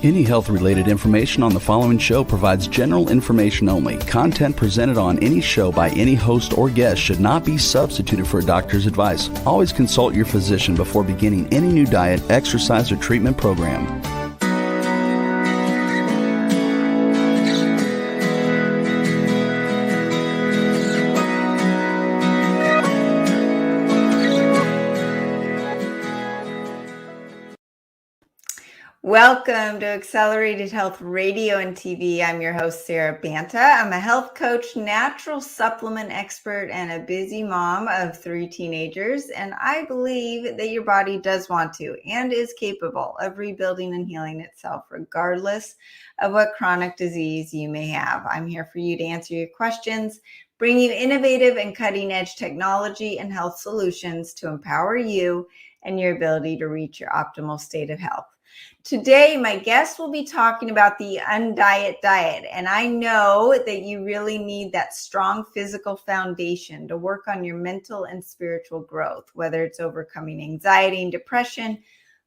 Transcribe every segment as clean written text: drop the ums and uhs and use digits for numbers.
Any health-related information on the following show provides general information only. Content presented on any show by any host or guest should not be substituted for a doctor's advice. Always consult your physician before beginning any new diet, exercise, or treatment program. Welcome to Accelerated Health Radio and TV. I'm your host, Sara Banta. I'm a health coach, natural supplement expert, and a busy mom of 3 teenagers. And I believe that your body does want to and is capable of rebuilding and healing itself, regardless of what chronic disease you may have. I'm here for you to answer your questions, bring you innovative and cutting-edge technology and health solutions to empower you and your ability to reach your optimal state of health. Today, my guest will be talking about the UnDiet diet, and I know that you really need that strong physical foundation to work on your mental and spiritual growth, whether it's overcoming anxiety and depression,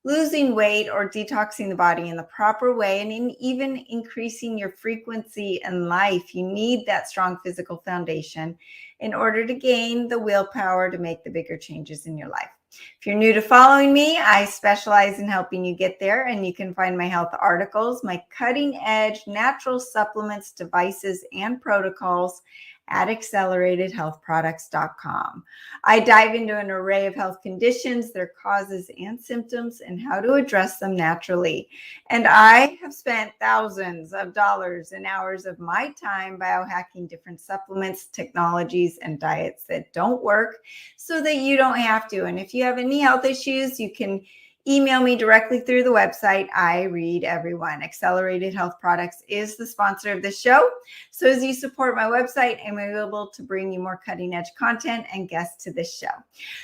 losing weight, or detoxing the body in the proper way, and even increasing your frequency in life. You need that strong physical foundation in order to gain the willpower to make the bigger changes in your life. If you're new to following me, I specialize in helping you get there, and you can find my health articles, my cutting-edge natural supplements, devices, and protocols at acceleratedhealthproducts.com. I dive into an array of health conditions, their causes and symptoms, and how to address them naturally. And I have spent thousands of dollars and hours of my time biohacking different supplements, technologies, and diets that don't work so that you don't have to. And if you have any health issues, you can email me directly through the website. I read everyone. Accelerated Health Products is the sponsor of this show. So as you support my website, I'm able to bring you more cutting edge content and guests to this show.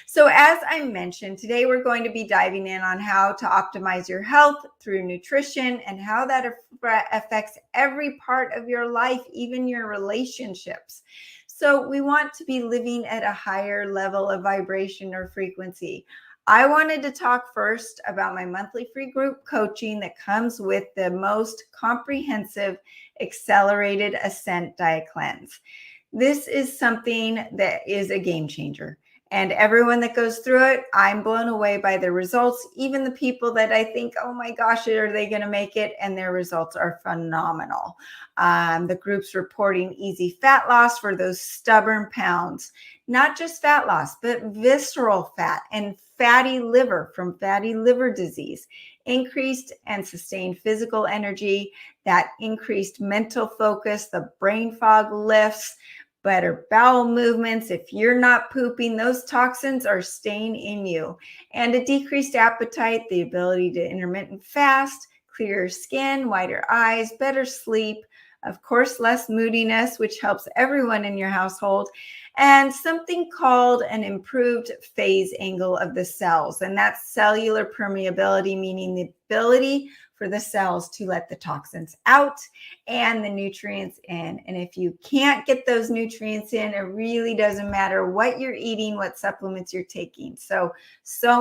So as I mentioned, today we're going to be diving in on how to optimize your health through nutrition and how that affects every part of your life, even your relationships. So we want to be living at a higher level of vibration or frequency. I wanted to talk first about my monthly free group coaching that comes with the most comprehensive accelerated ascent diet cleanse. This is something that is a game changer. And everyone that goes through it, I'm blown away by the results. Even the people that I think, oh my gosh, are they going to make it? And their results are phenomenal. The group's reporting easy fat loss for those stubborn pounds. Not just fat loss, but visceral fat and fatty liver from fatty liver disease. Increased and sustained physical energy, that increased mental focus, the brain fog lifts, better bowel movements. If you're not pooping, those toxins are staying in you. And a decreased appetite, the ability to intermittent fast, clearer skin, whiter eyes, better sleep, of course, less moodiness, which helps everyone in your household, and something called an improved phase angle of the cells. And that's cellular permeability, meaning the ability for the cells to let the toxins out and the nutrients in. And if you can't get those nutrients in, it really doesn't matter what you're eating, what supplements you're taking. So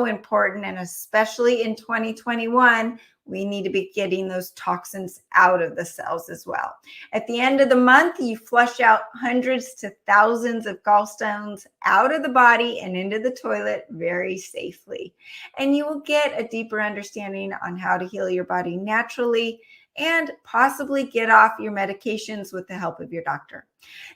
important. And especially in 2021, we need to be getting those toxins out of the cells as well. At the end of the month, you flush out hundreds to thousands of gallstones out of the body and into the toilet very safely. And you will get a deeper understanding on how to heal your body naturally and possibly get off your medications with the help of your doctor.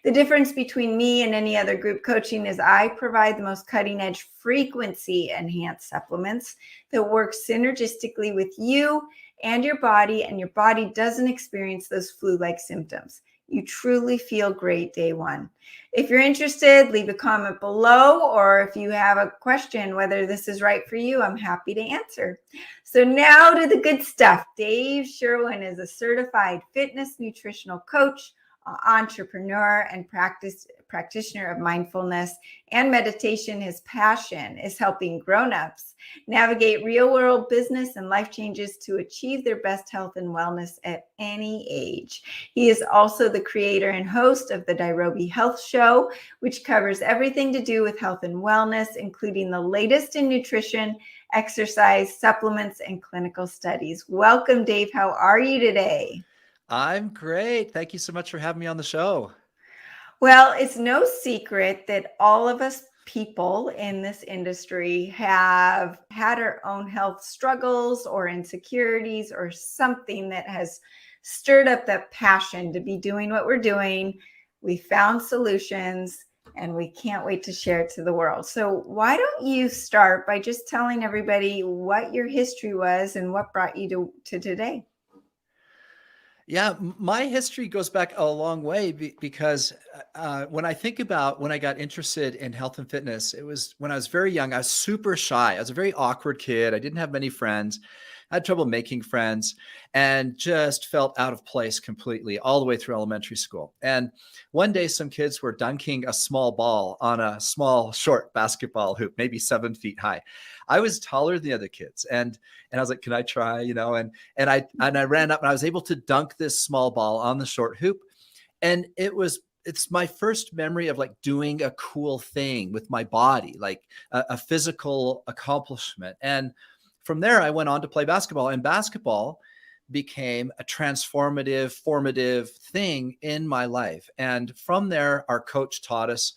The difference between me and any other group coaching is I provide the most cutting edge frequency enhanced supplements that work synergistically with you and your body doesn't experience those flu-like symptoms. You truly feel great day one. If you're interested, leave a comment below, or if you have a question whether this is right for you, I'm happy to answer. So now to the good stuff. Dave Sherwin is a certified fitness nutritional coach, entrepreneur, and practitioner of mindfulness and meditation. His passion is helping grown-ups navigate real-world business and life changes to achieve their best health and wellness at any age. He is also the creator and host of the Dirobi Health Show, which covers everything to do with health and wellness, including the latest in nutrition, exercise, supplements, and clinical studies. Welcome, Dave. How are you today? I'm great. Thank you so much for having me on the show. Well, it's no secret that all of us people in this industry have had our own health struggles or insecurities or something that has stirred up that passion to be doing what we're doing. We found solutions and we can't wait to share it to the world. So why don't you start by just telling everybody what your history was and what brought you to today? Yeah, my history goes back a long way because when I think about when I got interested in health and fitness, it was when I was very young. I was super shy. I was a very awkward kid. I didn't have many friends. I had trouble making friends and just felt out of place completely all the way through elementary school. And one day some kids were dunking a small ball on a small, short basketball hoop, maybe 7 feet high. I was taller than the other kids. And I was like, can I try, and I ran up and I was able to dunk this small ball on the short hoop. And it's my first memory of like doing a cool thing with my body, like a physical accomplishment. And from there, I went on to play basketball, and basketball became a transformative, formative thing in my life. And from there, our coach taught us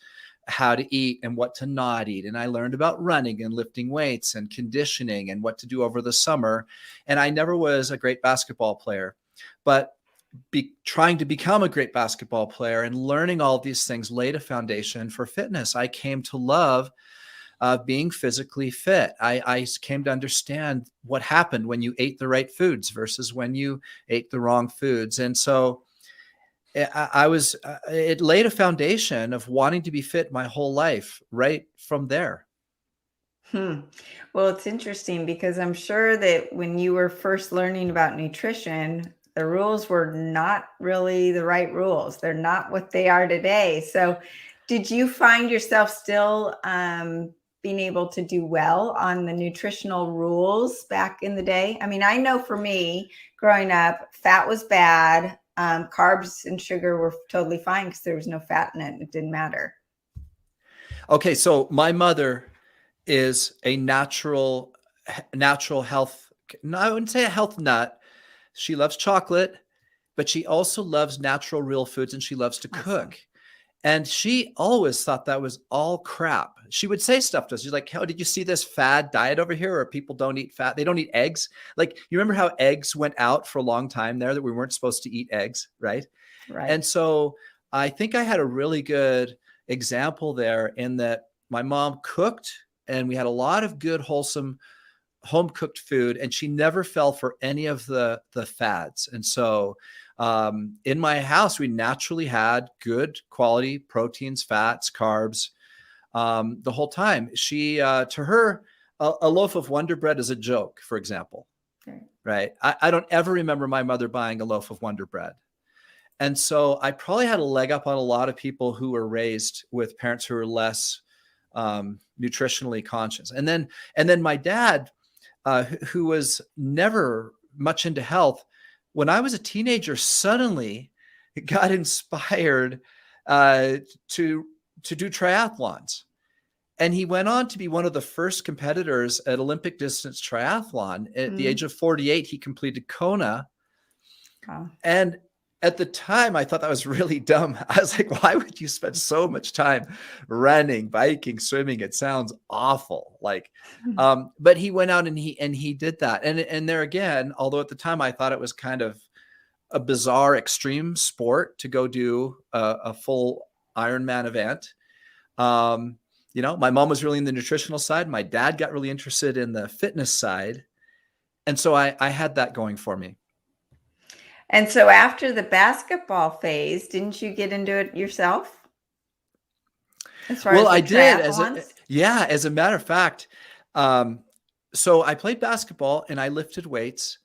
how to eat and what to not eat. And I learned about running and lifting weights and conditioning and what to do over the summer. And I never was a great basketball player, but trying to become a great basketball player and learning all of these things laid a foundation for fitness. I came to love being physically fit. I came to understand what happened when you ate the right foods versus when you ate the wrong foods. And so it laid a foundation of wanting to be fit my whole life right from there. Well, it's interesting because I'm sure that when you were first learning about nutrition, the rules were not really the right rules. They're not what they are today. So did you find yourself still being able to do well on the nutritional rules back in the day? I mean, I know for me growing up, fat was bad. Carbs and sugar were totally fine because there was no fat in it. It didn't matter. Okay. So my mother is a natural health. No, I wouldn't say a health nut. She loves chocolate, but she also loves natural real foods and she loves to cook. And she always thought that was all crap. She would say stuff to us. She's like, "Oh, did you see this fad diet over here where people don't eat fat? They don't eat eggs." Like, you remember how eggs went out for a long time there, that we weren't supposed to eat eggs, right? Right. And so I think I had a really good example there in that my mom cooked and we had a lot of good, wholesome home cooked food, and she never fell for any of the fads. And so in my house, we naturally had good quality proteins, fats, carbs the whole time. She, to her, a loaf of Wonder Bread is a joke, for example, right? I don't ever remember my mother buying a loaf of Wonder Bread. And so I probably had a leg up on a lot of people who were raised with parents who were less nutritionally conscious. And then my dad, who was never much into health, when I was a teenager, suddenly got inspired to do triathlons. And he went on to be one of the first competitors at Olympic distance triathlon. At the age of 48, he completed Kona. Wow. And at the time, I thought that was really dumb. I was like, why would you spend so much time running, biking, swimming? It sounds awful. Like, but he went out and he did that. And there again, although at the time I thought it was kind of a bizarre extreme sport to go do a full Ironman event. My mom was really in the nutritional side. My dad got really interested in the fitness side. And so I had that going for me. And so after the basketball phase, didn't you get into it yourself? Well, I did. As a matter of fact, so I played basketball and I lifted weights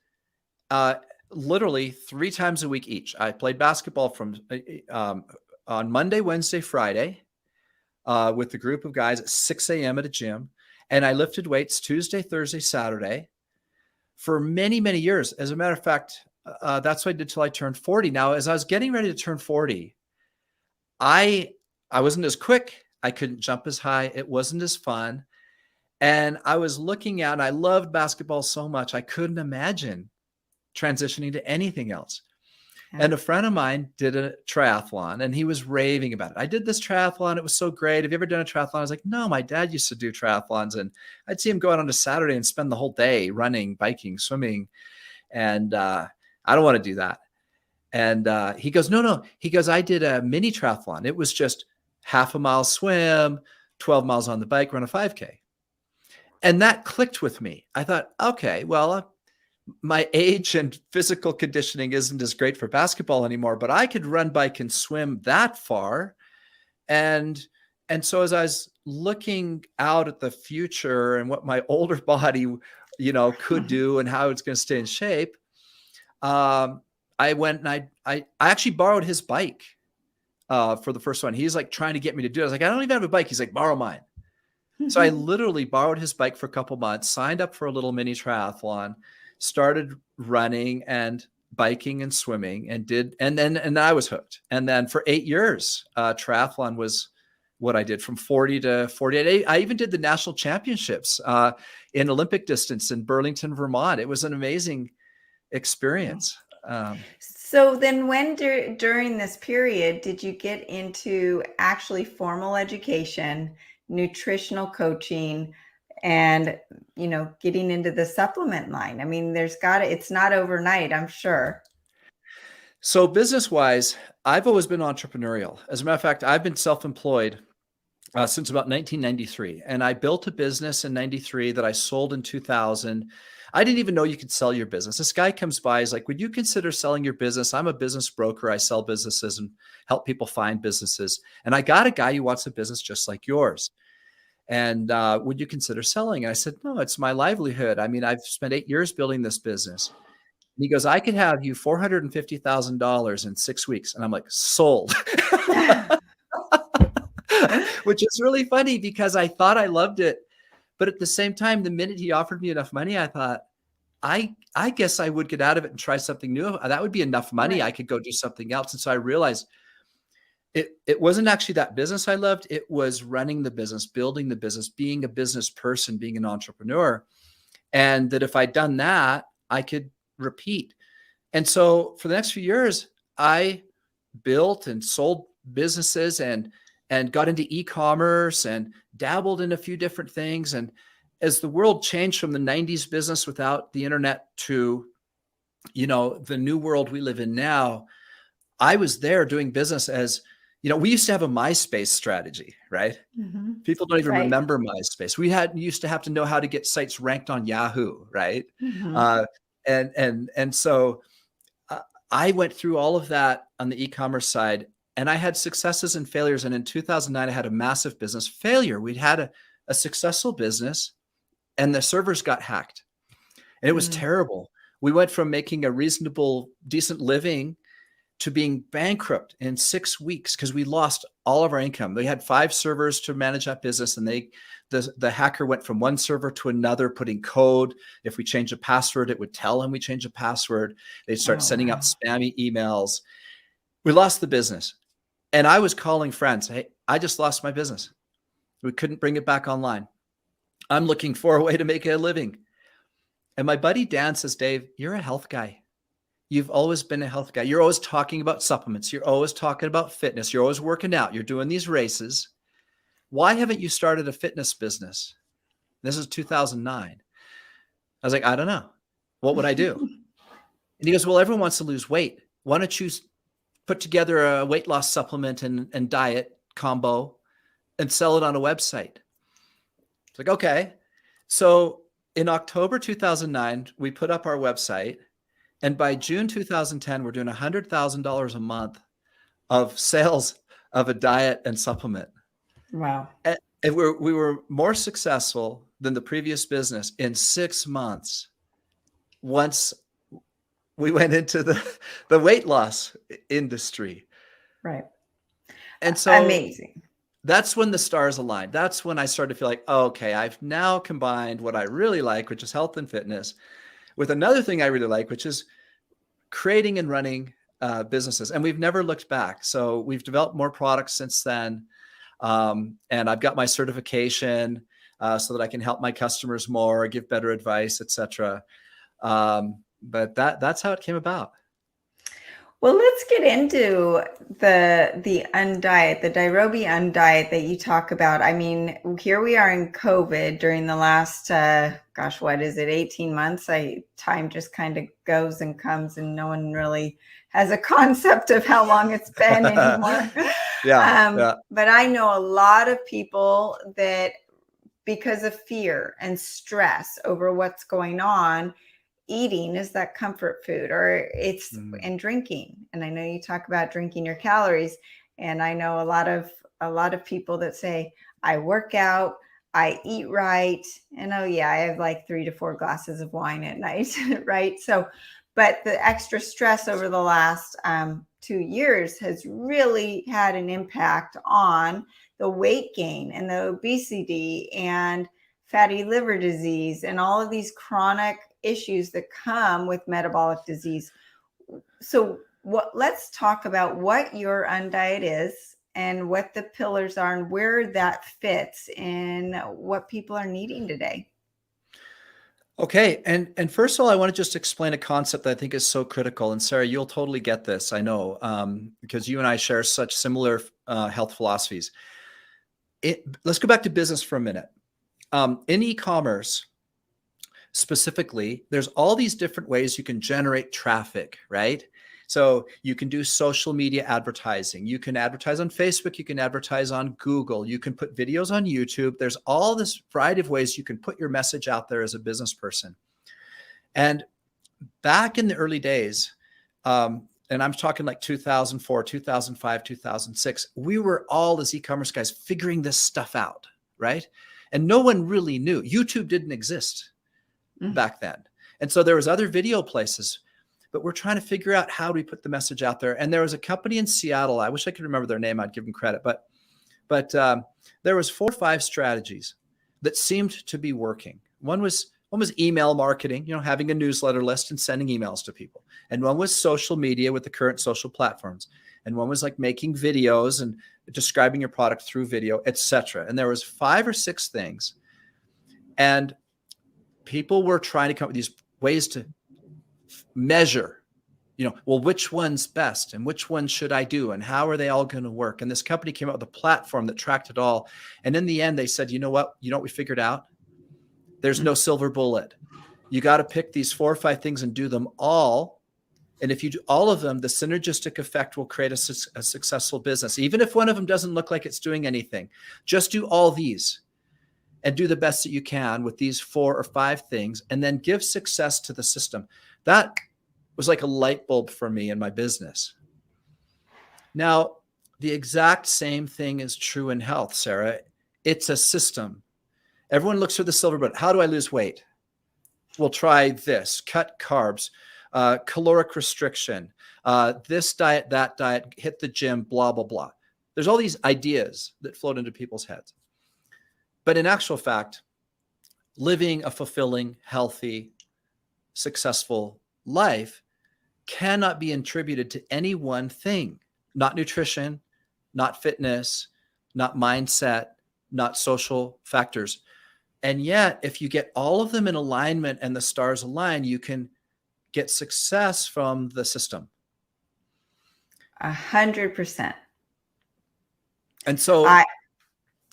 literally 3 times a week each. I played basketball from on Monday, Wednesday, Friday with the group of guys at 6 a.m. at a gym. And I lifted weights Tuesday, Thursday, Saturday for many, many years. As a matter of fact, that's what I did till I turned 40. Now, as I was getting ready to turn 40, I wasn't as quick. I couldn't jump as high. It wasn't as fun. And I was looking out, and I loved basketball so much, I couldn't imagine transitioning to anything else. And a friend of mine did a triathlon, and he was raving about it. I did this triathlon. It was so great. Have you ever done a triathlon? I was like, no, my dad used to do triathlons, and I'd see him go out on a Saturday and spend the whole day running, biking, swimming. And I don't want to do that. And he goes, no. He goes, I did a mini triathlon. It was just half a mile swim, 12 miles on the bike, run a 5K. And that clicked with me. I thought, okay, well, my age and physical conditioning isn't as great for basketball anymore, but I could run, bike, and swim that far. And so as I was looking out at the future and what my older body, could do and how it's going to stay in shape, I went and I actually borrowed his bike for the first one. He's like trying to get me to do it. I was like, I don't even have a bike. He's like, borrow mine. So I literally borrowed his bike for a couple months, signed up for a little mini triathlon, started running and biking and swimming, and I was hooked. And then for 8 years, triathlon was what I did from 40 to 48. I even did the national championships in Olympic distance in Burlington, Vermont. It was an amazing experience. So then when during this period did you get into actually formal education, nutritional coaching, and getting into the supplement line? I mean, it's not overnight, I'm sure. So business-wise, I've always been entrepreneurial. As a matter of fact, I've been self-employed since about 1993. And I built a business in 93 that I sold in 2000. I didn't even know you could sell your business. This guy comes by, he's like, would you consider selling your business? I'm a business broker. I sell businesses and help people find businesses. And I got a guy who wants a business just like yours. And would you consider selling? And I said, no, it's my livelihood. I mean, I've spent 8 years building this business. And he goes, I could have you $450,000 in 6 weeks. And I'm like, sold. Which is really funny because I thought I loved it. But at the same time, the minute he offered me enough money, I thought, I guess I would get out of it and try something new. That would be enough money. Right. I could go do something else. And so I realized it wasn't actually that business I loved. It was running the business, building the business, being a business person, being an entrepreneur. And that if I'd done that, I could repeat. And so for the next few years, I built and sold businesses and got into e-commerce and dabbled in a few different things. And as the world changed from the 90s business without the internet to, the new world we live in now, I was there doing business as, we used to have a MySpace strategy, right? Mm-hmm. People don't even remember MySpace. We used to have to know how to get sites ranked on Yahoo, right? Mm-hmm. And so I went through all of that on the e-commerce side. And I had successes and failures. And in 2009, I had a massive business failure. We'd had a successful business and the servers got hacked. And it was terrible. We went from making a reasonable, decent living to being bankrupt in 6 weeks because we lost all of our income. We had 5 servers to manage that business. And the hacker went from one server to another, putting code. If we change a password, it would tell him we changed a password. They'd start sending out spammy emails. We lost the business. And I was calling friends. Hey, I just lost my business. We couldn't bring it back online. I'm looking for a way to make a living. And my buddy Dan says, Dave, you're a health guy. You've always been a health guy. You're always talking about supplements. You're always talking about fitness. You're always working out. You're doing these races. Why haven't you started a fitness business? This is 2009. I was like, I don't know. What would I do? And he goes, well, everyone wants to lose weight. Why don't you put together a weight loss supplement and diet combo and sell it on a website? It's like, okay. So in October 2009, we put up our website. And by June 2010, we're doing $100,000 a month of sales of a diet and supplement. Wow. And we were more successful than the previous business in 6 months once we went into the weight loss industry. Right. And so amazing. That's when the stars aligned. That's when I started to feel like, oh, okay, I've now combined what I really like, which is health and fitness, with another thing I really like, which is creating and running businesses. And we've never looked back. So we've developed more products since then. And I've got my certification. so that I can help my customers more, give better advice, etc. But that's how it came about. Well, let's get into the UnDiet, the Dirobi UnDiet that you talk about. I mean, here we are in COVID during the last, what is it, 18 months? Time just kind of goes and comes, and no one really has a concept of how long it's been anymore. Yeah. But I know a lot of people that, because of fear and stress over what's going on, eating is that comfort food, or it's and drinking. And I know you talk about drinking your calories, and I know a lot of people that say, I work out, I eat right, and oh yeah, I have like 3 to 4 glasses of wine at night. Right? So, but the extra stress over the last 2 years has really had an impact on the weight gain and the obesity and fatty liver disease and all of these chronic issues that come with metabolic disease. So let's talk about what your UnDiet is and what the pillars are and where that fits in what people are needing today. Okay. And first of all, I want to just explain a concept that I think is so critical. And Sara, you'll totally get this, I know, because you and I share such similar health philosophies. Let's go back to business for a minute. In e-commerce, specifically, there's all these different ways you can generate traffic, right? So you can do social media advertising. You can advertise on Facebook. You can advertise on Google. You can put videos on YouTube. There's all this variety of ways you can put your message out there as a business person. And back in the early days, and I'm talking like 2004, 2005, 2006, we were all, as e-commerce guys, figuring this stuff out, right? And no one really knew. YouTube didn't exist back then. And so there was other video places, but we're trying to figure out how do we put the message out there. And there was a company in Seattle. I wish I could remember their name. I'd give them credit. But there was 4 or 5 strategies that seemed to be working. One was email marketing, having a newsletter list and sending emails to people. And one was social media with the current social platforms. And one was like making videos and describing your product through video, etc. And there was 5 or 6 things. And people were trying to come up with these ways to measure, which one's best and which one should I do and how are they all going to work? And this company came up with a platform that tracked it all. And in the end, they said, you know what we figured out? There's no silver bullet. You got to pick these 4 or 5 things and do them all. And if you do all of them, the synergistic effect will create a successful business. Even if one of them doesn't look like it's doing anything, just do all these and do the best that you can with these 4 or 5 things, and then give success to the system. That was like a light bulb for me in my business. Now, the exact same thing is true in health, Sara. It's a system. Everyone looks for the silver bullet. How do I lose weight? We'll try this, cut carbs, caloric restriction, this diet, that diet, hit the gym, blah, blah, blah. There's all these ideas that float into people's heads. But in actual fact, living a fulfilling, healthy, successful life cannot be attributed to any one thing. Not nutrition, not fitness, not mindset, not social factors. And yet, if you get all of them in alignment and the stars align, you can get success from the system. 100%. And so,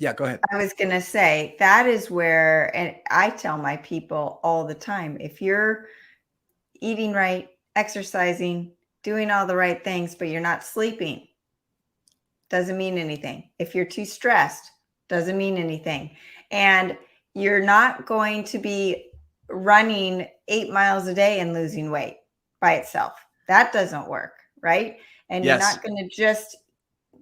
yeah, go ahead. I was going to say that is where, and I tell my people all the time, if you're eating right, exercising, doing all the right things, but you're not sleeping, doesn't mean anything. If you're too stressed, doesn't mean anything. And you're not going to be running 8 miles a day and losing weight by itself. That doesn't work, right? And Yes. You're not going to just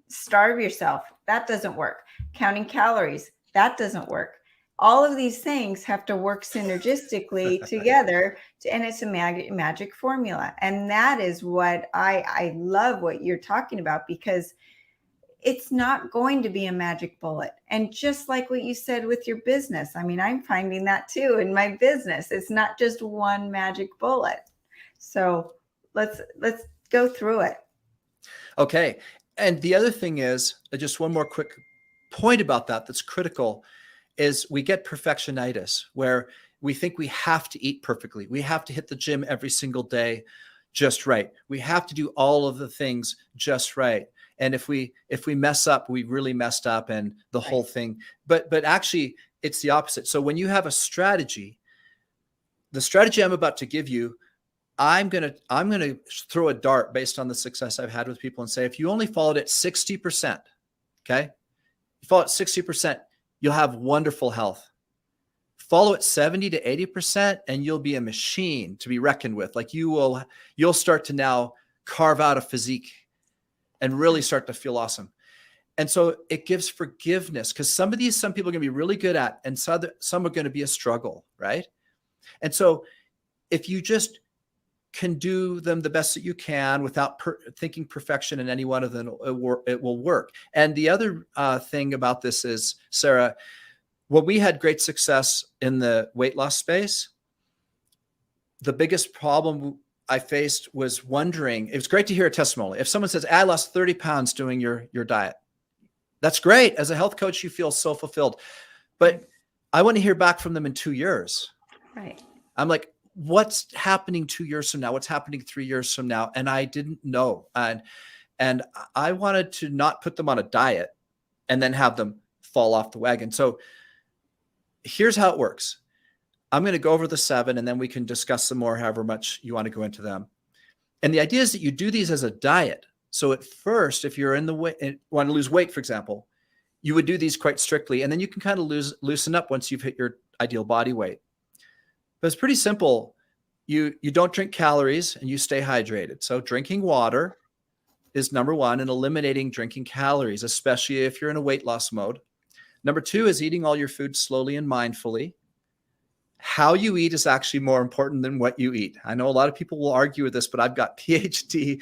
starve yourself. That doesn't work. Counting calories, that doesn't work. All of these things have to work synergistically together, and it's a magic formula. And that is what I love what you're talking about, because it's not going to be a magic bullet. And just like what you said with your business, I mean, I'm finding that too in my business. It's not just one magic bullet. So let's go through it. Okay. And the other thing is, just one more quick point about that's critical, is we get perfectionitis, where we think we have to eat perfectly. We have to hit the gym every single day just right. We have to do all of the things just right. And if we mess up, we really messed up, and the whole thing. But actually, it's the opposite. So when you have a strategy, the strategy I'm about to give you, I'm gonna throw a dart based on the success I've had with people and say, if you only followed it 60%, okay, you follow it 60%, you'll have wonderful health. Follow it 70 to 80%, and you'll be a machine to be reckoned with. Like you'll start to now carve out a physique and really start to feel awesome. And so it gives forgiveness, because some people are going to be really good at, and some are going to be a struggle, right? And so if you just can do them the best that you can without thinking perfection in any one of them, it will work. And the other thing about this is, Sara, when we had great success in the weight loss space, the biggest problem I faced was wondering, it was great to hear a testimony. If someone says, I lost 30 pounds doing your diet, that's great. As a health coach, you feel so fulfilled. But I want to hear back from them in 2 years. Right. I'm like, what's happening 2 years from now? What's happening 3 years from now? And I didn't know. And I wanted to not put them on a diet and then have them fall off the wagon. So here's how it works. I'm going to go over the 7, and then we can discuss some more, however much you want to go into them. And the idea is that you do these as a diet. So at first, if you're want to lose weight, for example, you would do these quite strictly, and then you can kind of loosen up once you've hit your ideal body weight. But it's pretty simple. You don't drink calories, and you stay hydrated. So drinking water is number 1, and eliminating drinking calories, especially if you're in a weight loss mode. Number 2 is eating all your food slowly and mindfully. How you eat is actually more important than what you eat. I know a lot of people will argue with this, but I've got PhD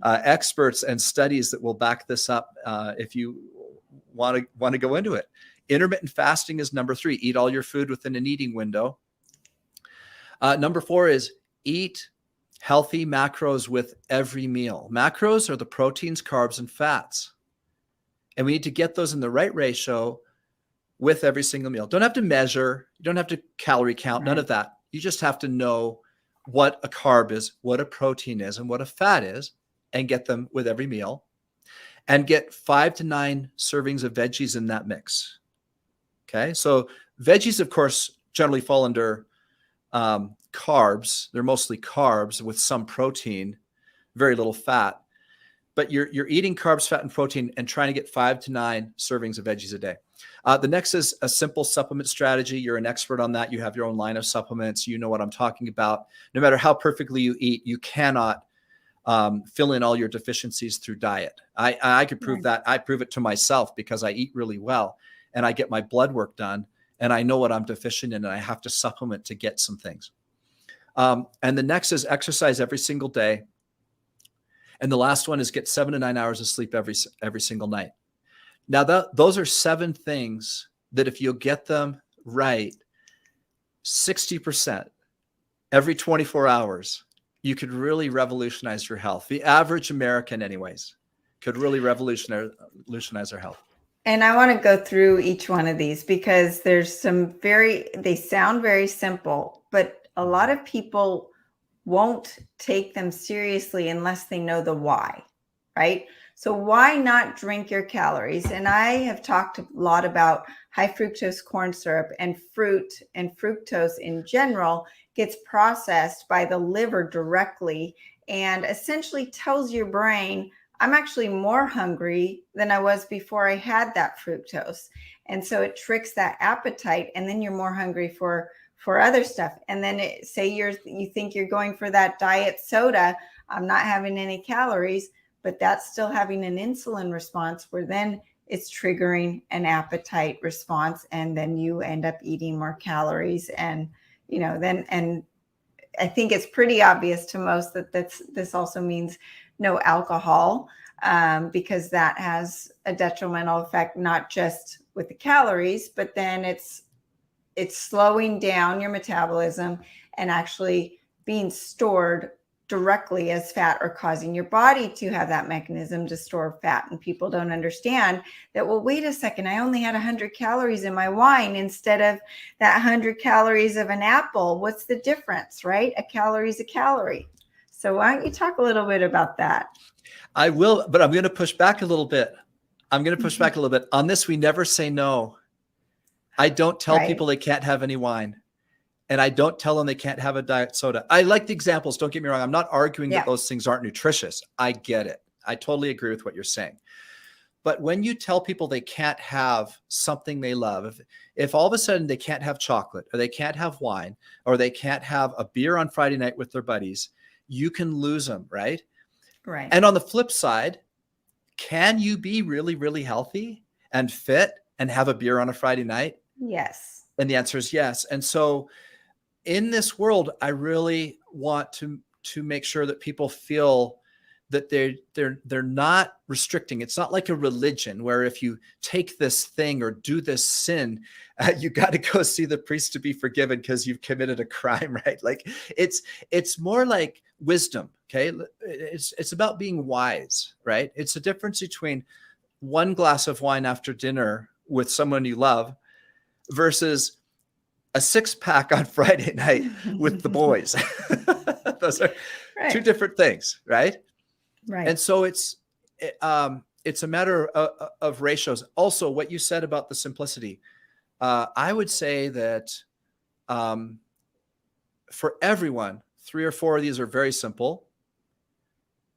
experts and studies that will back this up if you want to go into it. Intermittent fasting is number 3. Eat all your food within an eating window. Number 4 is eat healthy macros with every meal. Macros are the proteins, carbs, and fats. And we need to get those in the right ratio with every single meal. Don't have to measure. You don't have to calorie count, none of that. You just have to know what a carb is, what a protein is, and what a fat is, and get them with every meal. And get 5 to 9 servings of veggies in that mix. Okay, so veggies, of course, generally fall under carbs. They're mostly carbs with some protein, very little fat. But you're eating carbs, fat, and protein, and trying to get 5 to 9 servings of veggies a day. The next is a simple supplement strategy. You're an expert on that. You have your own line of supplements. You know what I'm talking about. No matter how perfectly you eat, you cannot fill in all your deficiencies through diet. I could prove that. I prove it to myself because I eat really well, and I get my blood work done, and I know what I'm deficient in, and I have to supplement to get some things. And the next is exercise every single day. And the last one is get 7 to 9 hours of sleep every single night. Now, those are 7 things that if you get them right, 60% every 24 hours, you could really revolutionize your health. The average American, anyways, could really revolutionize their health. And I want to go through each one of these because there's they sound very simple, but a lot of people won't take them seriously unless they know the why, right? So why not drink your calories? And I have talked a lot about high fructose corn syrup, and fruit and fructose in general gets processed by the liver directly and essentially tells your brain, I'm actually more hungry than I was before I had that fructose. And so it tricks that appetite, and then you're more hungry for other stuff. And then say you think you're going for that diet soda, I'm not having any calories, but that's still having an insulin response where then it's triggering an appetite response. And then you end up eating more calories. And, and I think it's pretty obvious to most that this also means no alcohol, because that has a detrimental effect, not just with the calories, but then it's slowing down your metabolism and actually being stored directly as fat or causing your body to have that mechanism to store fat. And people don't understand that, well, wait a second, I only had 100 calories in my wine instead of that 100 calories of an apple. What's the difference, right? A calorie is a calorie. So why don't you talk a little bit about that? I will, but I'm going to push back a little bit. On this. We never say no. I don't tell people they can't have any wine. And I don't tell them they can't have a diet soda. I like the examples. Don't get me wrong. I'm not arguing that those things aren't nutritious. I get it. I totally agree with what you're saying. But when you tell people they can't have something they love, if all of a sudden they can't have chocolate, or they can't have wine, or they can't have a beer on Friday night with their buddies, you can lose them, right? Right. And on the flip side, can you be really, really healthy and fit and have a beer on a Friday night? Yes. And the answer is yes. And so in this world, I really want to make sure that people feel that they're not restricting. It's not like a religion where if you take this thing or do this sin, you got to go see the priest to be forgiven because you've committed a crime, right? Like it's more like wisdom. Okay. It's about being wise, right? It's a difference between one glass of wine after dinner with someone you love versus a 6-pack on Friday night with the boys. Those are two different things, right? Right. And so it's a matter of ratios. Also, what you said about the simplicity, I would say that for everyone, 3 or 4 of these are very simple,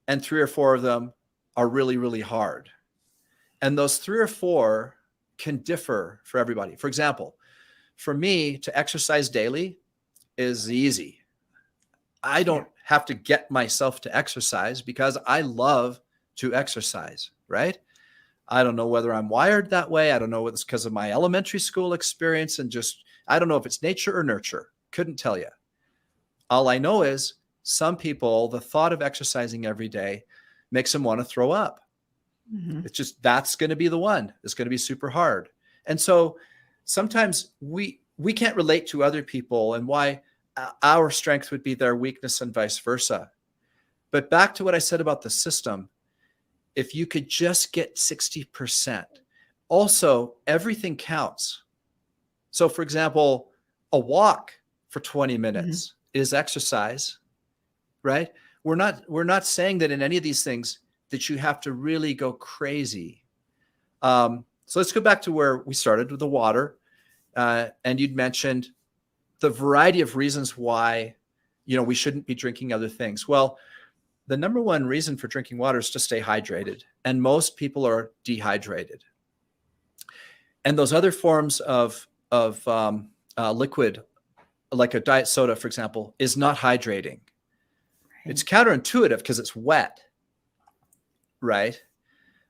and 3 or 4 of them are really, really hard. And those 3 or 4 can differ for everybody. For example, for me to exercise daily is easy. I don't have to get myself to exercise because I love to exercise, right? I don't know whether I'm wired that way. I don't know whether it's because of my elementary school experience and I don't know if it's nature or nurture. Couldn't tell you. All I know is some people, the thought of exercising every day makes them want to throw up. Mm-hmm. It's just, that's going to be the one. It's going to be super hard. And so sometimes we can't relate to other people and why our strength would be their weakness and vice versa. But back to what I said about the system, if you could just get 60%, also everything counts. So for example, a walk for 20 minutes is exercise, right? We're not saying that in any of these things that you have to really go crazy. So let's go back to where we started with the water. And you'd mentioned the variety of reasons why, we shouldn't be drinking other things. Well, the number one reason for drinking water is to stay hydrated. And most people are dehydrated. And those other forms of liquid, like a diet soda, for example, is not hydrating. Right. It's counterintuitive because it's wet, right?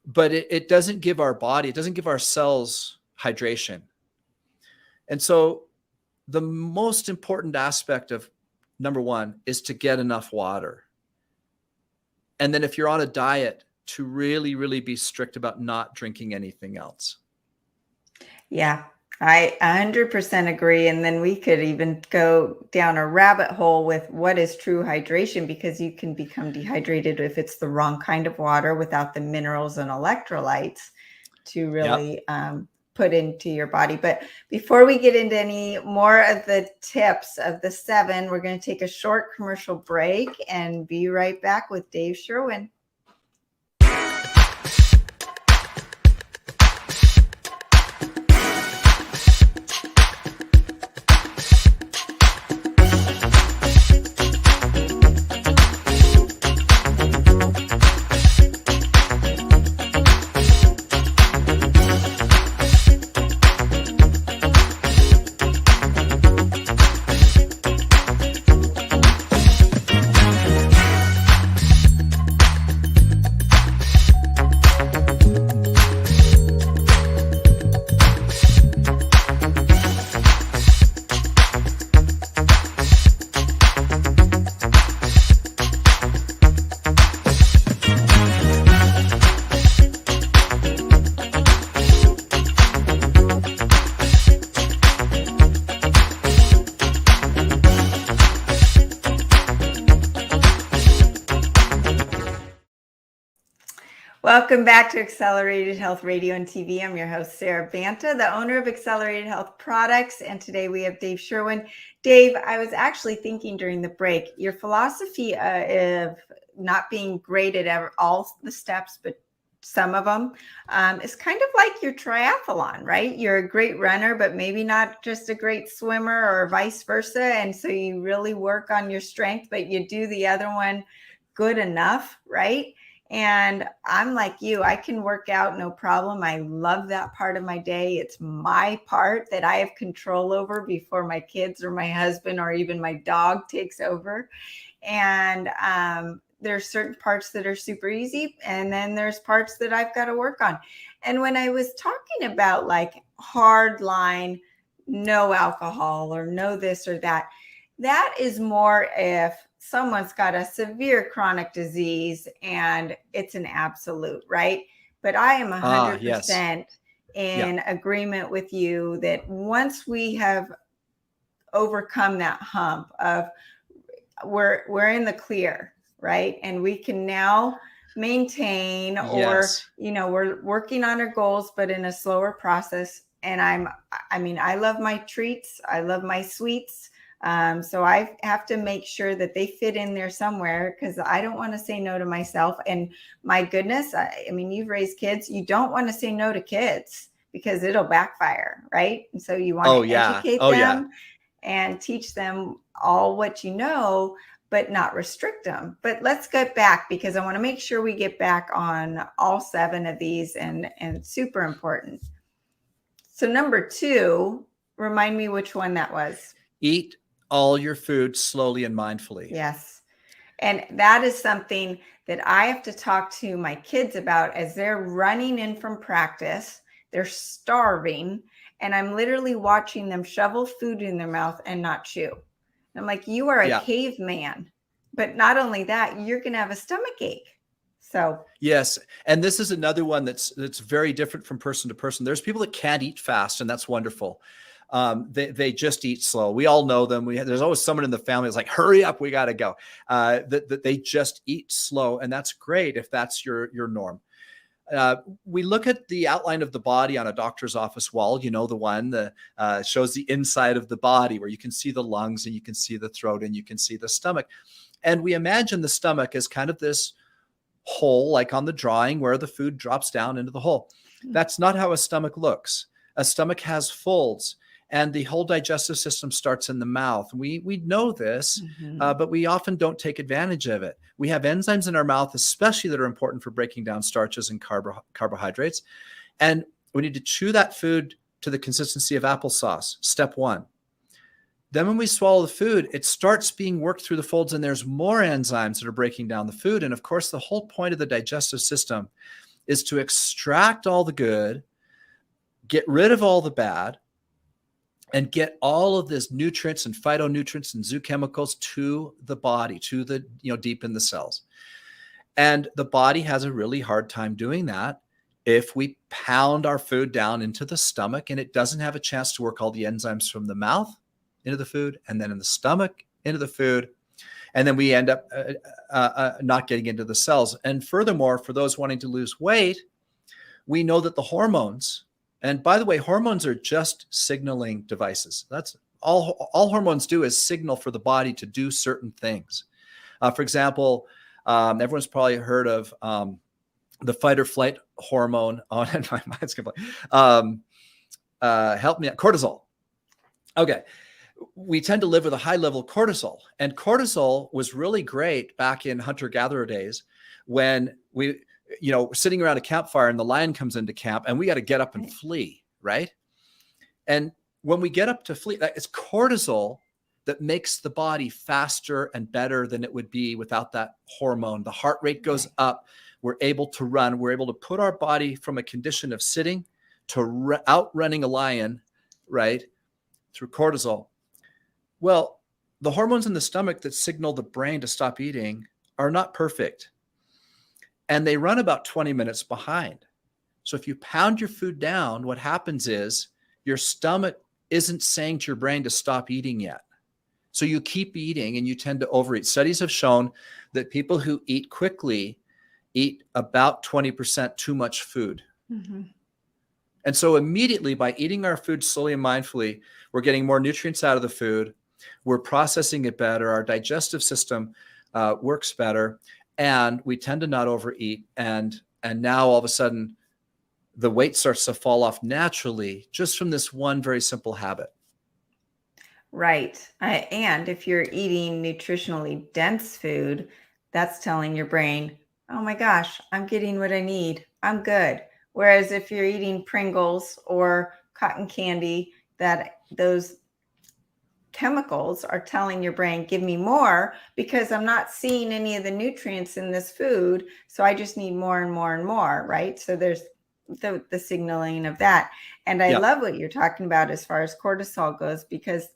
But it doesn't give our body, it doesn't give our cells hydration. And so the most important aspect of number one is to get enough water. And then if you're on a diet, to really, really be strict about not drinking anything else. Yeah, I 100% agree. And then we could even go down a rabbit hole with what is true hydration, because you can become dehydrated if it's the wrong kind of water without the minerals and electrolytes to really put into your body. But before we get into any more of the tips of the 7, we're going to take a short commercial break and be right back with Dave Sherwin. Welcome back to Accelerated Health Radio and TV. I'm your host, Sara Banta, the owner of Accelerated Health Products. And today we have Dave Sherwin. Dave, I was actually thinking during the break, your philosophy of not being great at all the steps, but some of them, is kind of like your triathlon, right? You're a great runner, but maybe not just a great swimmer or vice versa. And so you really work on your strength, but you do the other one good enough, right? And I'm like you, I can work out no problem. I love that part of my day. It's my part that I have control over before my kids or my husband or even my dog takes over. And there's certain parts that are super easy. And then there's parts that I've got to work on. And when I was talking about like hard line, no alcohol or no this or that, that is more if someone's got a severe chronic disease and it's an absolute, right? But I am 100% in agreement with you that once we have overcome that hump of we're in the clear, right? And we can now maintain or, we're working on our goals, but in a slower process. And I love my treats. I love my sweets. So I have to make sure that they fit in there somewhere because I don't want to say no to myself. And my goodness, you've raised kids. You don't want to say no to kids because it'll backfire, right? And so you want to educate them and teach them all what you know, but not restrict them. But let's get back because I want to make sure we get back on all 7 of these and it's super important. So number 2, remind me which one that was. Eat all your food slowly and mindfully. Yes. And that is something that I have to talk to my kids about as they're running in from practice. They're starving. And I'm literally watching them shovel food in their mouth and not chew. And I'm like, you are a caveman. But not only that, you're going to have a stomach ache. So yes. And this is another one that's very different from person to person. There's people that can't eat fast, and that's wonderful. They just eat slow. We all know them. There's always someone in the family that's like, hurry up, we got to go. That they just eat slow. And that's great if that's your norm. We look at the outline of the body on a doctor's office wall, the one that shows the inside of the body where you can see the lungs and you can see the throat and you can see the stomach. And we imagine the stomach as kind of this hole, like on the drawing where the food drops down into the hole. That's not how a stomach looks. A stomach has folds. And the whole digestive system starts in the mouth. We know this, but we often don't take advantage of it. We have enzymes in our mouth, especially that are important for breaking down starches and carbohydrates. And we need to chew that food to the consistency of applesauce, step 1. Then when we swallow the food, it starts being worked through the folds and there's more enzymes that are breaking down the food. And of course, the whole point of the digestive system is to extract all the good, get rid of all the bad, and get all of this nutrients and phytonutrients and zoochemicals to the body, to the, deep in the cells. And the body has a really hard time doing that if we pound our food down into the stomach and it doesn't have a chance to work all the enzymes from the mouth into the food and then in the stomach into the food. And then we end up not getting into the cells. And furthermore, for those wanting to lose weight, we know that the hormones, and by the way, hormones are just signaling devices. That's all hormones do is signal for the body to do certain things. For example, everyone's probably heard of the fight or flight hormone. Oh, my mind's complete. Help me out. Cortisol. Okay. We tend to live with a high level of cortisol, and cortisol was really great back in hunter-gatherer days when we, sitting around a campfire and the lion comes into camp and we got to get up and flee, right? And when we get up to flee, it's cortisol that makes the body faster and better than it would be without that hormone. The heart rate goes up. We're able to run. We're able to put our body from a condition of sitting to outrunning a lion, right? Through cortisol. Well, the hormones in the stomach that signal the brain to stop eating are not perfect. And they run about 20 minutes behind. So if you pound your food down, what happens is your stomach isn't saying to your brain to stop eating yet. So you keep eating and you tend to overeat. Studies have shown that people who eat quickly eat about 20% too much food. Mm-hmm. And so immediately by eating our food slowly and mindfully, we're getting more nutrients out of the food. We're processing it better. Our digestive system works better, and we tend to not overeat. And now all of a sudden, the weight starts to fall off naturally just from this one very simple habit. Right. And if you're eating nutritionally dense food, that's telling your brain, oh my gosh, I'm getting what I need. I'm good. Whereas if you're eating Pringles or cotton candy, that those chemicals are telling your brain, give me more, because I'm not seeing any of the nutrients in this food. So I just need more and more and more. Right. So there's the signaling of that. And I love what you're talking about as far as cortisol goes, because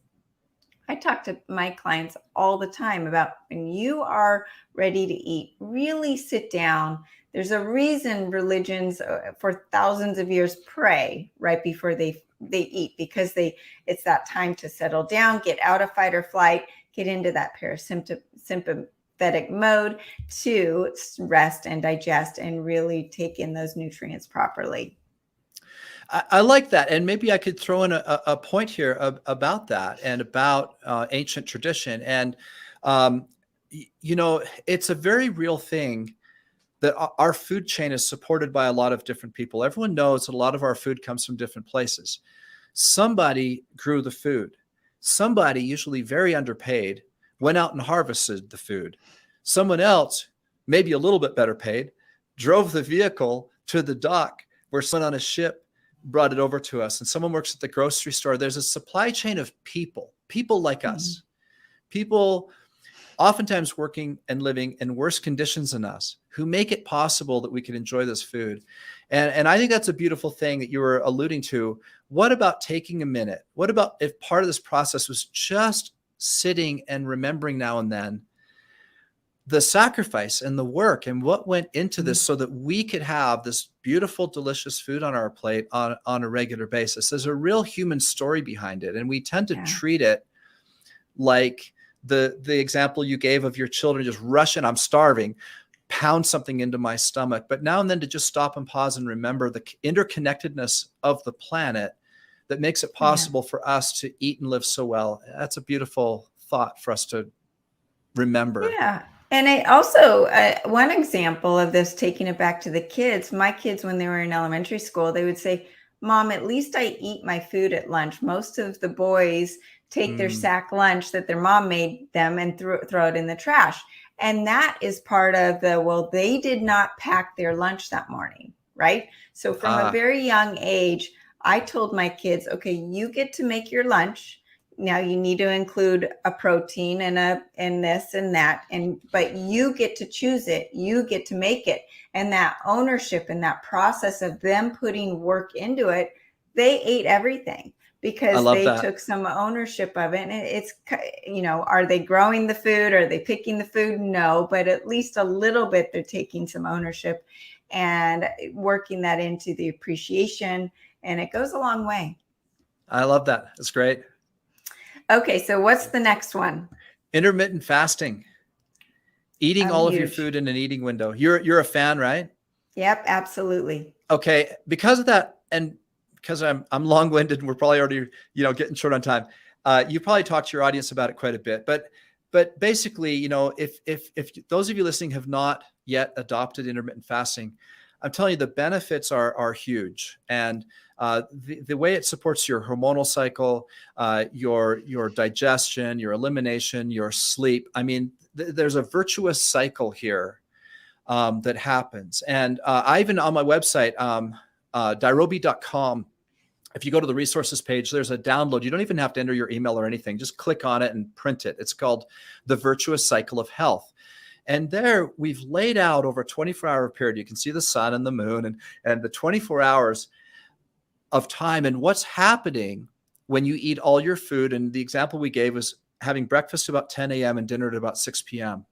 I talk to my clients all the time about when you are ready to eat, really sit down. There's a reason religions for thousands of years pray right before they eat, because it's that time to settle down, get out of fight or flight, get into that parasympathetic mode to rest and digest and really take in those nutrients properly. I like that. And maybe I could throw in a point here about that and about ancient tradition. And, it's a very real thing that our food chain is supported by a lot of different people. Everyone knows that a lot of our food comes from different places. Somebody grew the food. Somebody, usually very underpaid, went out and harvested the food. Someone else, maybe a little bit better paid, drove the vehicle to the dock where someone on a ship brought it over to us. And someone works at the grocery store. There's a supply chain of people like us, people oftentimes working and living in worse conditions than us, who make it possible that we can enjoy this food. And I think that's a beautiful thing that you were alluding to. What about taking a minute? What about if part of this process was just sitting and remembering now and then the sacrifice and the work and what went into this so that we could have this beautiful, delicious food on our plate on a regular basis? There's a real human story behind it. And we tend to treat it like the example you gave of your children just rushing, I'm starving, pound something into my stomach. But now and then to just stop and pause and remember the interconnectedness of the planet that makes it possible for us to eat and live so well. That's a beautiful thought for us to remember. Yeah. And I also, one example of this, taking it back to the kids, my kids, when they were in elementary school, they would say, Mom, at least I eat my food at lunch. Most of the boys take their sack lunch that their mom made them and throw it in the trash. And that is part of they did not pack their lunch that morning, right? So from a very young age, I told my kids, okay, you get to make your lunch. Now you need to include a protein and this and that, but you get to choose it. You get to make it. And that ownership and that process of them putting work into it, they ate everything because they took some ownership of it. And it's, are they growing the food? Are they picking the food? No, but at least a little bit they're taking some ownership and working that into the appreciation. And it goes a long way. I love that. That's great. Okay, so what's the next one? Intermittent fasting. Eating all of your food in an eating window. You're a fan, right? Yep, absolutely. Okay, because of that, and because I'm long-winded and we're probably already getting short on time. You probably talked to your audience about it quite a bit, but basically, if those of you listening have not yet adopted intermittent fasting, I'm telling you the benefits are huge. And the way it supports your hormonal cycle, your digestion, your elimination, your sleep. I mean, there's a virtuous cycle here that happens. And I even on my website, Dirobi.com, if you go to the resources page, there's a download. You don't even have to enter your email or anything. Just click on it and print it. It's called The Virtuous Cycle of Health. And there we've laid out over a 24-hour period. You can see the sun and the moon and the 24 hours of time and what's happening when you eat all your food. And the example we gave was having breakfast about 10 a.m. and dinner at about 6 p.m.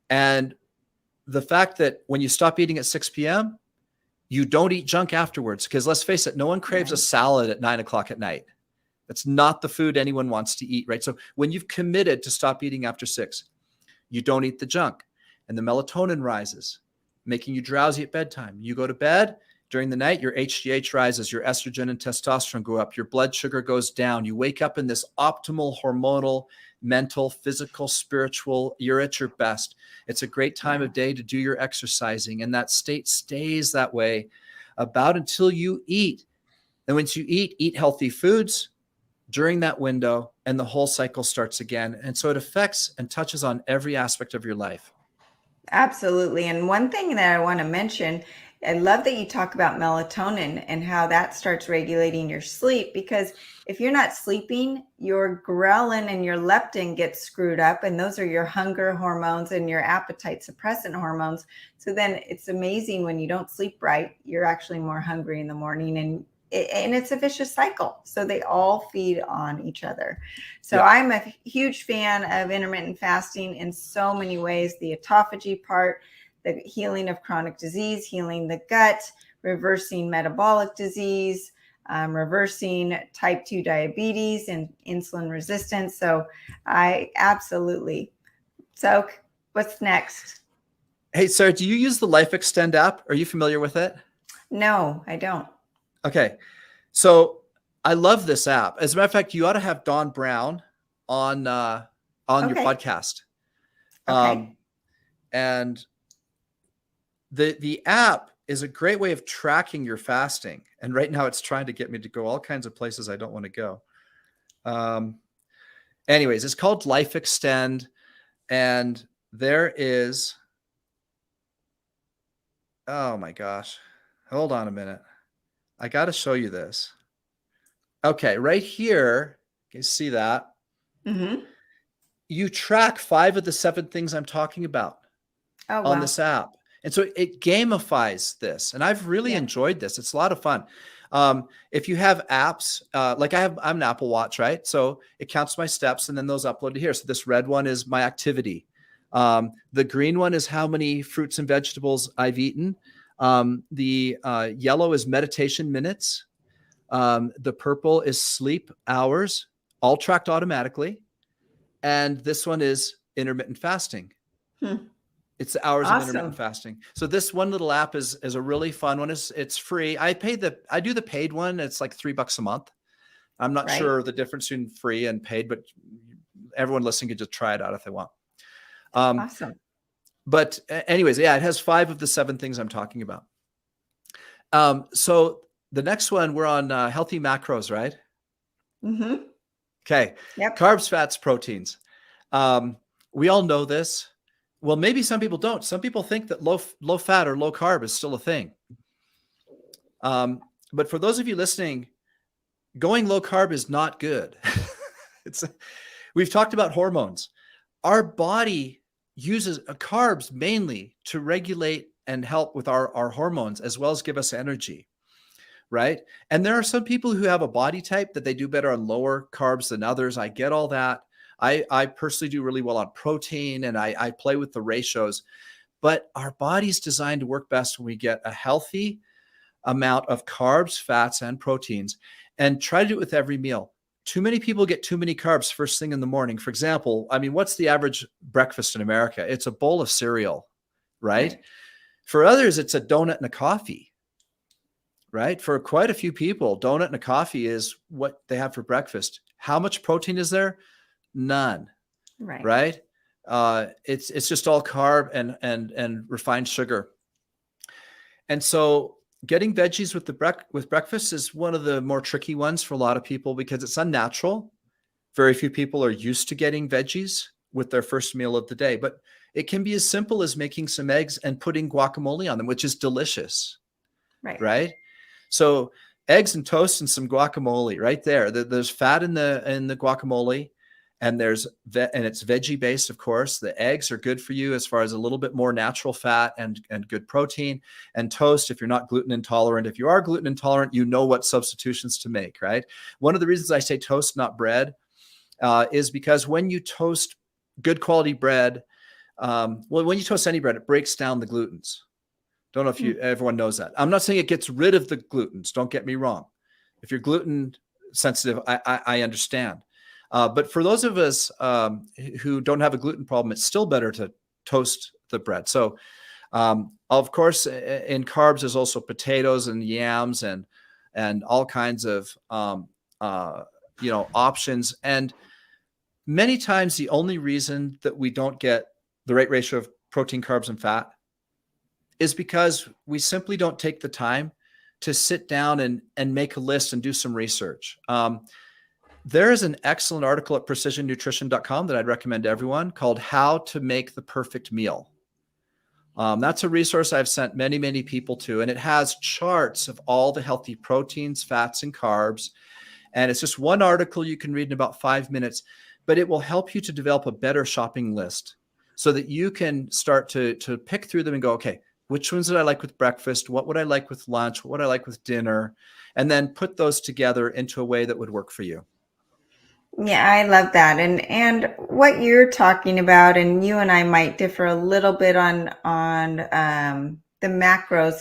And the fact that when you stop eating at 6 p.m., you don't eat junk afterwards, because let's face it, no one craves a salad at 9 o'clock at night. That's not the food anyone wants to eat, right? So when you've committed to stop eating after 6, you don't eat the junk. and the melatonin rises, making you drowsy at bedtime. You go to bed. During the night, your HGH rises, your estrogen and testosterone go up, your blood sugar goes down. You wake up in this optimal hormonal, mental, physical, spiritual, you're at your best. It's a great time of day to do your exercising. And that state stays that way about until you eat. And once you eat healthy foods during that window, and the whole cycle starts again. And so it affects and touches on every aspect of your life. Absolutely. And one thing that I want to mention, I love that you talk about melatonin and how that starts regulating your sleep, because if you're not sleeping, your ghrelin and your leptin get screwed up, and those are your hunger hormones and your appetite suppressant hormones. So then it's amazing when you don't sleep right, you're actually more hungry in the morning, and it's a vicious cycle. So they all feed on each other. So I'm a huge fan of intermittent fasting in so many ways. The autophagy part, the healing of chronic disease, healing the gut, reversing metabolic disease, reversing type 2 diabetes and insulin resistance. So I absolutely. So what's next? Hey, Sara, do you use the Life Extend app? Are you familiar with it? No, I don't. Okay. So I love this app. As a matter of fact, you ought to have Dawn Brown on your podcast. Okay. And the app is a great way of tracking your fasting. And right now it's trying to get me to go all kinds of places I don't want to go. Anyways, it's called Life Extend. And there is, oh my gosh, hold on a minute. I got to show you this. Okay, right here, you see that? Mm-hmm. You track 5 of the 7 things I'm talking about on this app. And so it gamifies this. And I've really enjoyed this. It's a lot of fun. If you have apps, like I'm an Apple Watch, right? So it counts my steps and then those uploaded here. So this red one is my activity. The green one is how many fruits and vegetables I've eaten. The yellow is meditation minutes. The purple is sleep hours, all tracked automatically. And this one is intermittent fasting. It's the hours of intermittent fasting. So this one little app is a really fun one. It's free. I do the paid one. It's like $3 a month. I'm not sure the difference between free and paid, but everyone listening can just try it out if they want. Awesome. But anyways, it has 5 of the 7 things I'm talking about. So the next one, we're on healthy macros, right? Mm-hmm. Okay. Yep. Carbs, fats, proteins. We all know this. Well, maybe some people don't. Some people think that low fat or low carb is still a thing. But for those of you listening, going low carb is not good. We've talked about hormones. Our body uses carbs mainly to regulate and help with our hormones, as well as give us energy, right? And there are some people who have a body type that they do better on lower carbs than others. I get all that. I personally do really well on protein, and I play with the ratios. But our body's designed to work best when we get a healthy amount of carbs, fats, and proteins, and try to do it with every meal. Too many people get too many carbs first thing in the morning. For example, I mean, what's the average breakfast in America? It's a bowl of cereal, right? For others, it's a donut and a coffee, right? For quite a few people, donut and a coffee is what they have for breakfast. How much protein is there? None, right? It's just all carb and refined sugar. And so getting veggies with breakfast is one of the more tricky ones for a lot of people because it's unnatural. Very few people are used to getting veggies with their first meal of the day, but it can be as simple as making some eggs and putting guacamole on them, which is delicious, right? So eggs and toast and some guacamole right there. There's fat in the guacamole, and it's veggie based, of course. The eggs are good for you as far as a little bit more natural fat and good protein. And toast, if you're not gluten intolerant. If you are gluten intolerant, you know what substitutions to make, right? One of the reasons I say toast, not bread, is because when you toast good quality bread, when you toast any bread, it breaks down the glutens. Don't know if everyone knows that. I'm not saying it gets rid of the glutens. Don't get me wrong. If you're gluten sensitive, I understand. But for those of us who don't have a gluten problem, it's still better to toast the bread. So, of course, in carbs, there's also potatoes and yams and all kinds of, options. And many times the only reason that we don't get the right ratio of protein, carbs, and fat is because we simply don't take the time to sit down and make a list and do some research. There is an excellent article at precisionnutrition.com that I'd recommend to everyone called How to Make the Perfect Meal. That's a resource I've sent many, many people to, and it has charts of all the healthy proteins, fats, and carbs. And it's just one article you can read in about 5 minutes, but it will help you to develop a better shopping list so that you can start to pick through them and go, okay, which ones did I like with breakfast? What would I like with lunch? What would I like with dinner? And then put those together into a way that would work for you. Yeah, I love that. And what you're talking about, and you and I might differ a little bit on the macros,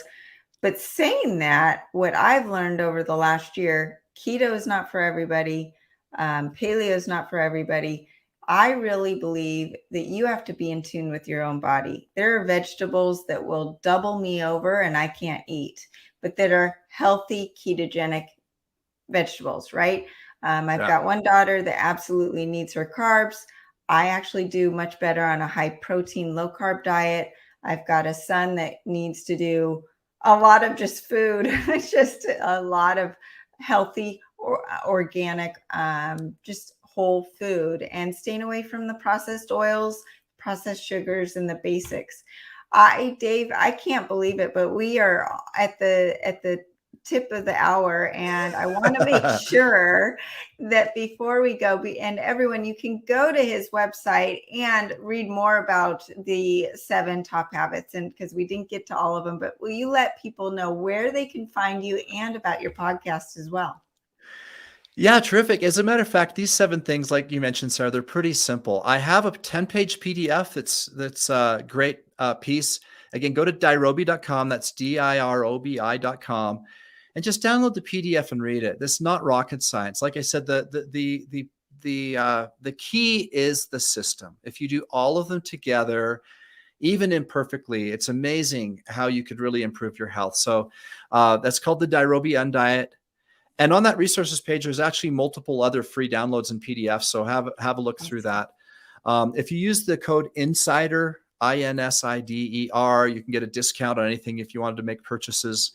but saying that, what I've learned over the last year, keto is not for everybody. Paleo is not for everybody. I really believe that you have to be in tune with your own body. There are vegetables that will double me over and I can't eat, but that are healthy ketogenic vegetables, right? I've got one daughter that absolutely needs her carbs. I actually do much better on a high protein, low carb diet. I've got a son that needs to do a lot of just food, just a lot of healthy or organic, just whole food, and staying away from the processed oils, processed sugars, and the basics. Dave, I can't believe it, but we are at the tip of the hour, and I want to make sure that before we go, and everyone, you can go to his website and read more about the 7 top habits, and because we didn't get to all of them, but will you let people know where they can find you and about your podcast as well? Yeah, terrific. As a matter of fact, these 7 things, like you mentioned, Sarah, they're pretty simple. I have a 10-page PDF that's a great piece. Again, go to dirobi.com. That's dirobi.com. And just download the PDF and read it. This is not rocket science. Like I said, the key is the system. If you do all of them together, even imperfectly, it's amazing how you could really improve your health. So that's called the Dirobi UnDiet. And on that resources page, there's actually multiple other free downloads and PDFs. So have a look through that. If you use the code INSIDER, INSIDER, you can get a discount on anything if you wanted to make purchases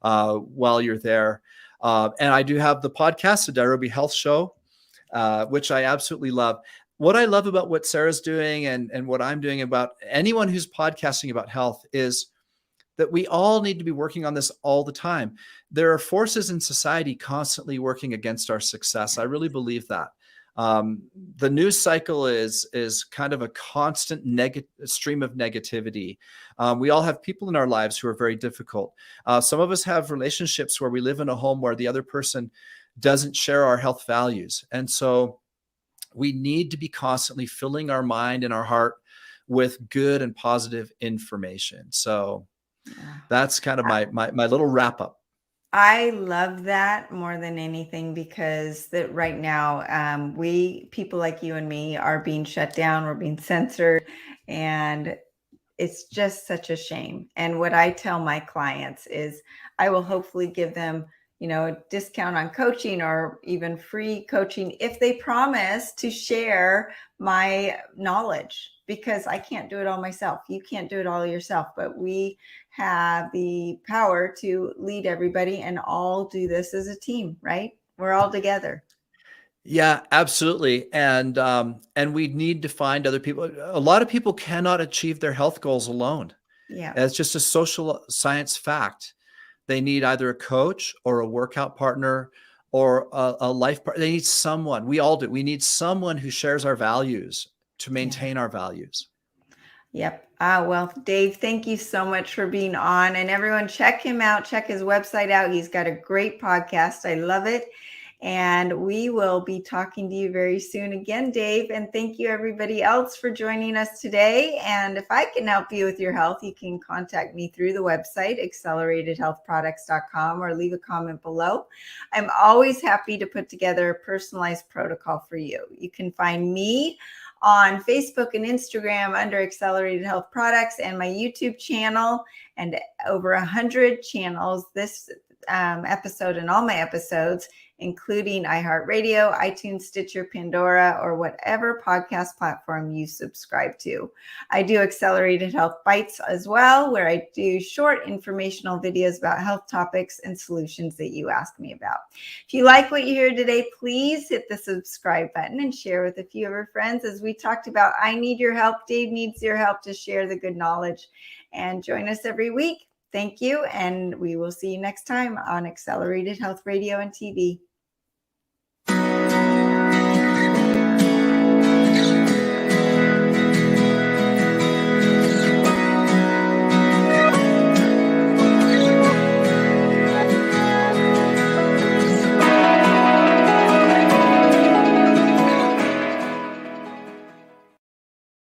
while you're there. And I do have the podcast, the Dirobi Health Show, which I absolutely love. What I love about what Sarah's doing and what I'm doing about anyone who's podcasting about health is that we all need to be working on this all the time. There are forces in society constantly working against our success. I really believe that. The news cycle is kind of a constant stream of negativity. We all have people in our lives who are very difficult. Some of us have relationships where we live in a home where the other person doesn't share our health values. And so we need to be constantly filling our mind and our heart with good and positive information. So that's kind of my little wrap up. I love that more than anything, because that right now, people like you and me are being shut down, we're being censored, and it's just such a shame. And what I tell my clients is I will hopefully give them, a discount on coaching or even free coaching if they promise to share my knowledge, because I can't do it all myself. You can't do it all yourself, but we have the power to lead everybody and all do this as a team, right? We're all together. Yeah, absolutely. And we need to find other people. A lot of people cannot achieve their health goals alone. Yeah. It's just a social science fact. They need either a coach or a workout partner or a life partner. They need someone. We all do. We need someone who shares our values to maintain our values. Yep. Well, Dave, thank you so much for being on, and everyone check him out. Check his website out. He's got a great podcast. I love it. And we will be talking to you very soon again, Dave. And thank you everybody else for joining us today. And if I can help you with your health, you can contact me through the website, acceleratedhealthproducts.com, or leave a comment below. I'm always happy to put together a personalized protocol for you. You can find me on Facebook and Instagram under Accelerated Health Products, and my YouTube channel, and over 100 channels. This episode and all my episodes, including iHeartRadio, iTunes, Stitcher, Pandora, or whatever podcast platform you subscribe to. I do Accelerated Health Bites as well, where I do short informational videos about health topics and solutions that you ask me about. If you like what you hear today, please hit the subscribe button and share with a few of your friends. As we talked about, I need your help. Dave needs your help to share the good knowledge. And join us every week. Thank you, and we will see you next time on Accelerated Health Radio and TV.